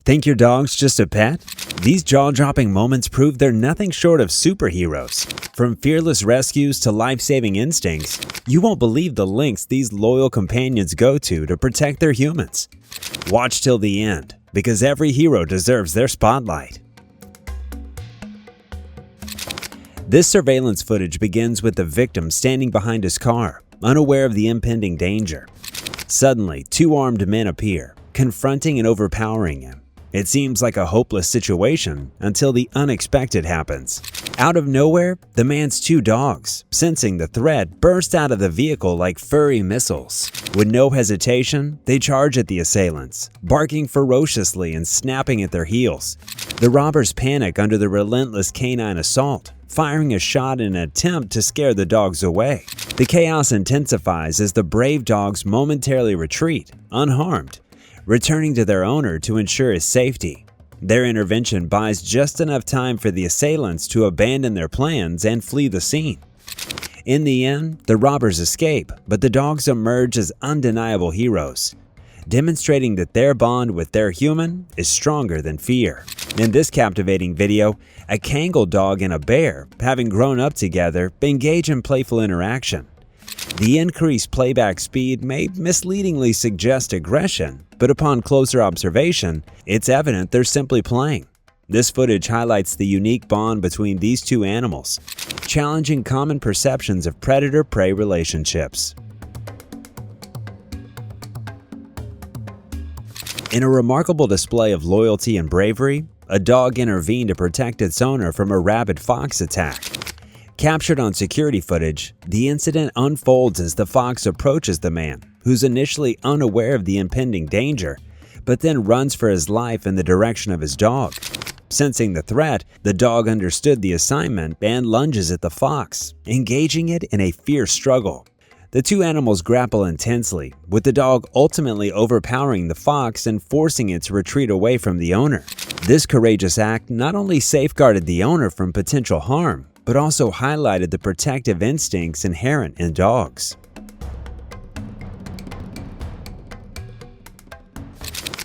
Think your dog's just a pet? These jaw-dropping moments prove they're nothing short of superheroes. From fearless rescues to life-saving instincts, you won't believe the lengths these loyal companions go to protect their humans. Watch till the end, because every hero deserves their spotlight. This surveillance footage begins with the victim standing behind his car, unaware of the impending danger. Suddenly, two armed men appear, confronting and overpowering him. It seems like a hopeless situation until the unexpected happens. Out of nowhere, the man's two dogs, sensing the threat, burst out of the vehicle like furry missiles. With no hesitation, they charge at the assailants, barking ferociously and snapping at their heels. The robbers panic under the relentless canine assault, firing a shot in an attempt to scare the dogs away. The chaos intensifies as the brave dogs momentarily retreat, unharmed, returning to their owner to ensure his safety. Their intervention buys just enough time for the assailants to abandon their plans and flee the scene. In the end, the robbers escape, but the dogs emerge as undeniable heroes, demonstrating that their bond with their human is stronger than fear. In this captivating video, a Kangal dog and a bear, having grown up together, engage in playful interaction. The increased playback speed may misleadingly suggest aggression, but upon closer observation, it's evident they're simply playing. This footage highlights the unique bond between these two animals, challenging common perceptions of predator-prey relationships. In a remarkable display of loyalty and bravery, a dog intervened to protect its owner from a rabid fox attack. Captured on security footage, the incident unfolds as the fox approaches the man, who's initially unaware of the impending danger, but then runs for his life in the direction of his dog. Sensing the threat, the dog understood the assignment and lunges at the fox, engaging it in a fierce struggle. The two animals grapple intensely, with the dog ultimately overpowering the fox and forcing it to retreat away from the owner. This courageous act not only safeguarded the owner from potential harm, but also highlighted the protective instincts inherent in dogs.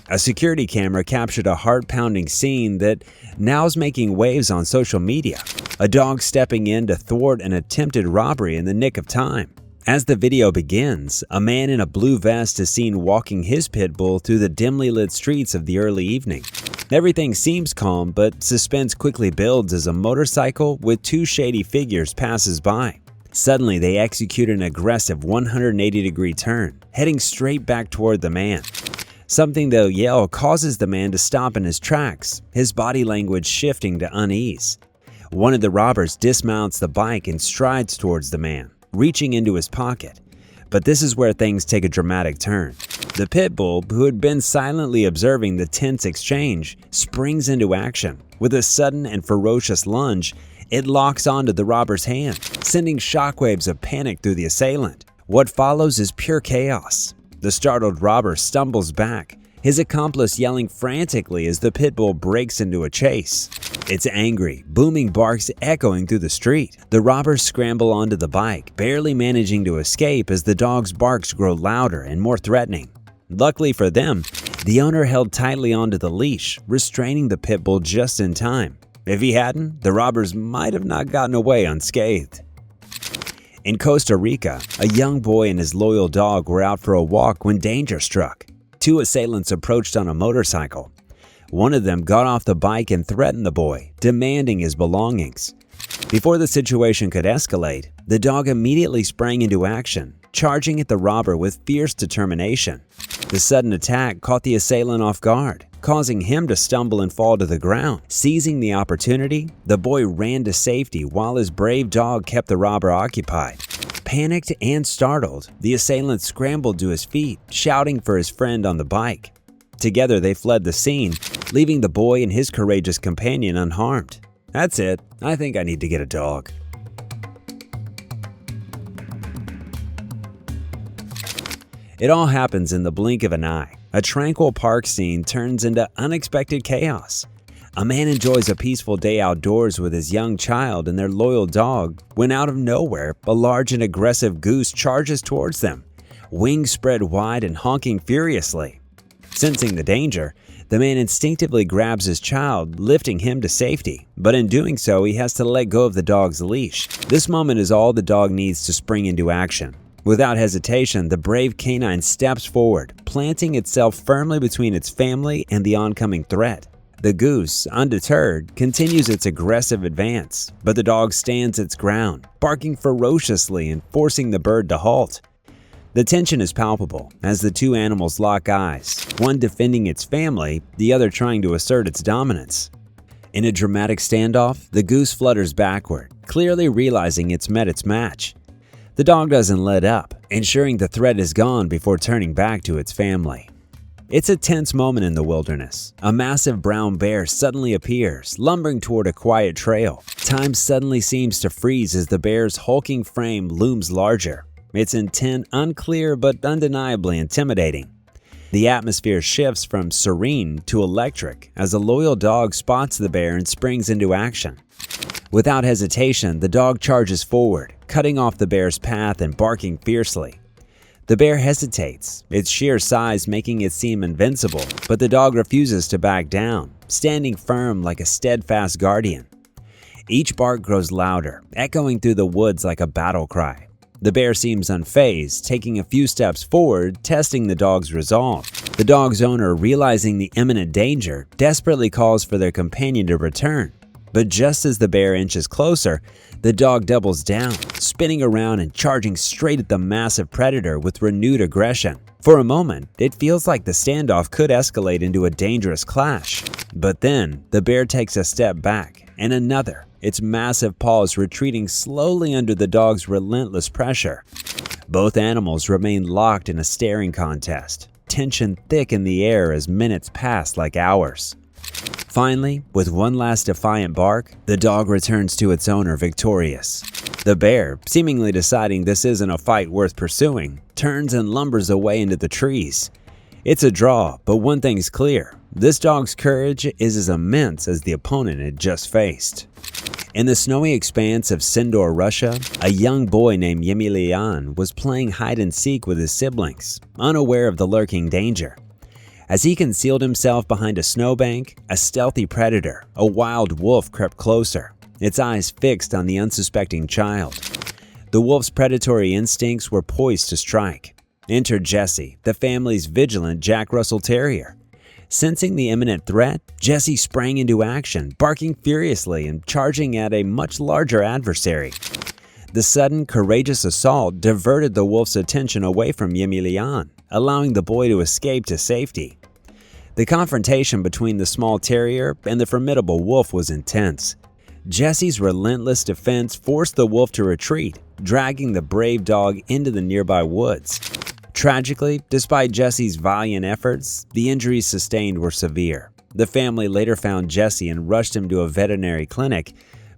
A security camera captured a heart-pounding scene that now is making waves on social media. A dog stepping in to thwart an attempted robbery in the nick of time. As the video begins, a man in a blue vest is seen walking his pit bull through the dimly lit streets of the early evening. Everything seems calm, but suspense quickly builds as a motorcycle with two shady figures passes by. Suddenly, they execute an aggressive 180-degree turn, heading straight back toward the man. Something they'll yell causes the man to stop in his tracks, his body language shifting to unease. One of the robbers dismounts the bike and strides towards the man, reaching into his pocket. But this is where things take a dramatic turn. The pit bull, who had been silently observing the tense exchange, springs into action. With a sudden and ferocious lunge, it locks onto the robber's hand, sending shockwaves of panic through the assailant. What follows is pure chaos. The startled robber stumbles back, his accomplice yelling frantically as the pit bull breaks into a chase. Its angry, booming barks echoing through the street. The robbers scramble onto the bike, barely managing to escape as the dog's barks grow louder and more threatening. Luckily for them, the owner held tightly onto the leash, restraining the pit bull just in time. If he hadn't, the robbers might have not gotten away unscathed. In Costa Rica, a young boy and his loyal dog were out for a walk when danger struck. Two assailants approached on a motorcycle. One of them got off the bike and threatened the boy, demanding his belongings. Before the situation could escalate, the dog immediately sprang into action, charging at the robber with fierce determination. The sudden attack caught the assailant off guard, causing him to stumble and fall to the ground. Seizing the opportunity, the boy ran to safety while his brave dog kept the robber occupied. Panicked and startled, the assailant scrambled to his feet, shouting for his friend on the bike. Together they fled the scene, leaving the boy and his courageous companion unharmed. That's it. I think I need to get a dog. It all happens in the blink of an eye. A tranquil park scene turns into unexpected chaos. A man enjoys a peaceful day outdoors with his young child and their loyal dog when out of nowhere, a large and aggressive goose charges towards them, wings spread wide and honking furiously. Sensing the danger, The man instinctively grabs his child, lifting him to safety, but in doing so, he has to let go of the dog's leash. This moment is all the dog needs to spring into action. Without hesitation, the brave canine steps forward, planting itself firmly between its family and the oncoming threat. The goose, undeterred, continues its aggressive advance, but the dog stands its ground, barking ferociously and forcing the bird to halt. The tension is palpable as the two animals lock eyes, one defending its family, the other trying to assert its dominance. In a dramatic standoff, the goose flutters backward, clearly realizing it's met its match. The dog doesn't let up, ensuring the threat is gone before turning back to its family. It's a tense moment in the wilderness. A massive brown bear suddenly appears, lumbering toward a quiet trail. Time suddenly seems to freeze as the bear's hulking frame looms larger. Its intent unclear but undeniably intimidating. The atmosphere shifts from serene to electric as a loyal dog spots the bear and springs into action. Without hesitation, the dog charges forward, cutting off the bear's path and barking fiercely. The bear hesitates, its sheer size making it seem invincible, but the dog refuses to back down, standing firm like a steadfast guardian. Each bark grows louder, echoing through the woods like a battle cry. The bear seems unfazed, taking a few steps forward, testing the dog's resolve. The dog's owner, realizing the imminent danger, desperately calls for their companion to return. But just as the bear inches closer, the dog doubles down, spinning around and charging straight at the massive predator with renewed aggression. For a moment, it feels like the standoff could escalate into a dangerous clash. But then, the bear takes a step back, and another, its massive paws retreating slowly under the dog's relentless pressure. Both animals remain locked in a staring contest, tension thick in the air as minutes pass like hours. Finally, with one last defiant bark, the dog returns to its owner victorious. The bear, seemingly deciding this isn't a fight worth pursuing, turns and lumbers away into the trees. It's a draw, but one thing's clear. This dog's courage is as immense as the opponent it just faced. In the snowy expanse of Sindor, Russia, a young boy named Yemilian was playing hide-and-seek with his siblings, unaware of the lurking danger. As he concealed himself behind a snowbank, a stealthy predator, a wild wolf, crept closer, its eyes fixed on the unsuspecting child. The wolf's predatory instincts were poised to strike. Enter Jesse, the family's vigilant Jack Russell Terrier. Sensing the imminent threat, Jesse sprang into action, barking furiously and charging at a much larger adversary. The sudden, courageous assault diverted the wolf's attention away from Yemilian, allowing the boy to escape to safety. The confrontation between the small terrier and the formidable wolf was intense. Jesse's relentless defense forced the wolf to retreat, dragging the brave dog into the nearby woods. Tragically, despite Jesse's valiant efforts, the injuries sustained were severe. The family later found Jesse and rushed him to a veterinary clinic,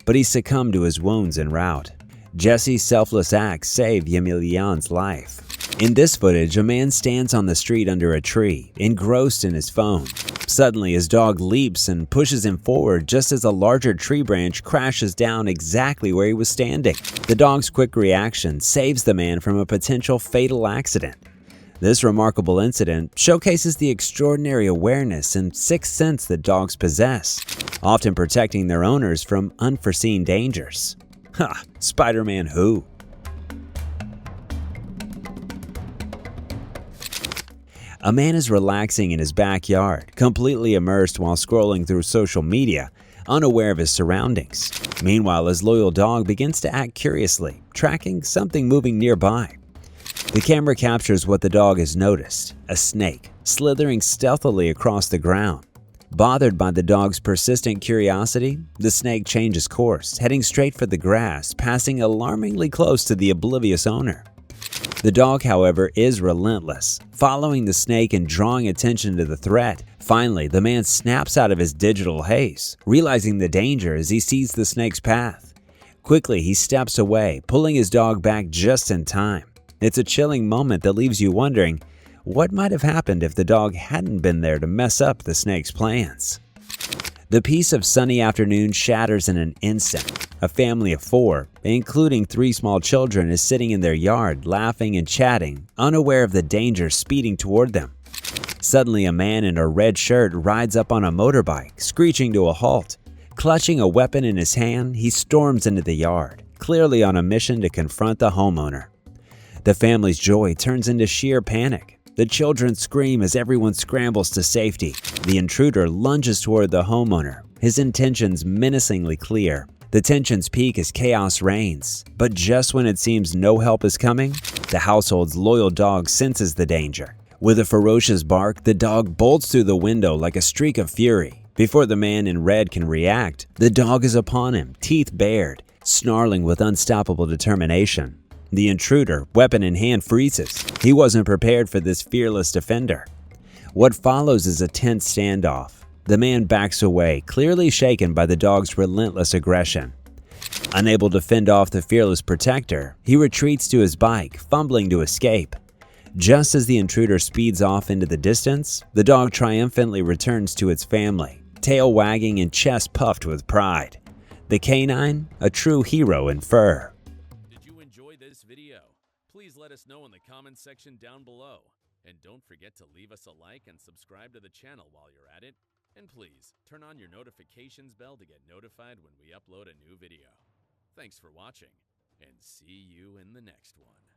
but he succumbed to his wounds en route. Jesse's selfless act saved Yemilian's life. In this footage, a man stands on the street under a tree, engrossed in his phone. Suddenly, his dog leaps and pushes him forward just as a larger tree branch crashes down exactly where he was standing. The dog's quick reaction saves the man from a potential fatal accident. This remarkable incident showcases the extraordinary awareness and sixth sense that dogs possess, often protecting their owners from unforeseen dangers. Ha! Spider-Man who? A man is relaxing in his backyard, completely immersed while scrolling through social media, unaware of his surroundings. Meanwhile, his loyal dog begins to act curiously, tracking something moving nearby. The camera captures what the dog has noticed: a snake slithering stealthily across the ground. Bothered by the dog's persistent curiosity, the snake changes course, heading straight for the grass, passing alarmingly close to the oblivious owner. The dog, however, is relentless, following the snake and drawing attention to the threat. Finally, the man snaps out of his digital haze, realizing the danger as he sees the snake's path. Quickly, he steps away, pulling his dog back just in time. It's a chilling moment that leaves you wondering what might have happened if the dog hadn't been there to mess up the snake's plans. The peace of sunny afternoon shatters in an instant. A family of 4, including 3 small children, is sitting in their yard, laughing and chatting, unaware of the danger speeding toward them. Suddenly, a man in a red shirt rides up on a motorbike, screeching to a halt. Clutching a weapon in his hand, he storms into the yard, clearly on a mission to confront the homeowner. The family's joy turns into sheer panic. The children scream as everyone scrambles to safety. The intruder lunges toward the homeowner, his intentions menacingly clear. The tensions peak as chaos reigns. But just when it seems no help is coming, the household's loyal dog senses the danger. With a ferocious bark, the dog bolts through the window like a streak of fury. Before the man in red can react, the dog is upon him, teeth bared, snarling with unstoppable determination. The intruder, weapon in hand, freezes. He wasn't prepared for this fearless defender. What follows is a tense standoff. The man backs away, clearly shaken by the dog's relentless aggression. Unable to fend off the fearless protector, he retreats to his bike, fumbling to escape. Just as the intruder speeds off into the distance, the dog triumphantly returns to its family, tail wagging and chest puffed with pride. The canine, a true hero in fur. Did you enjoy this video? Please let us know in the comments section down below. And don't forget to leave us a like and subscribe to the channel while you're at it. And please, turn on your notifications bell to get notified when we upload a new video. Thanks for watching, and see you in the next one.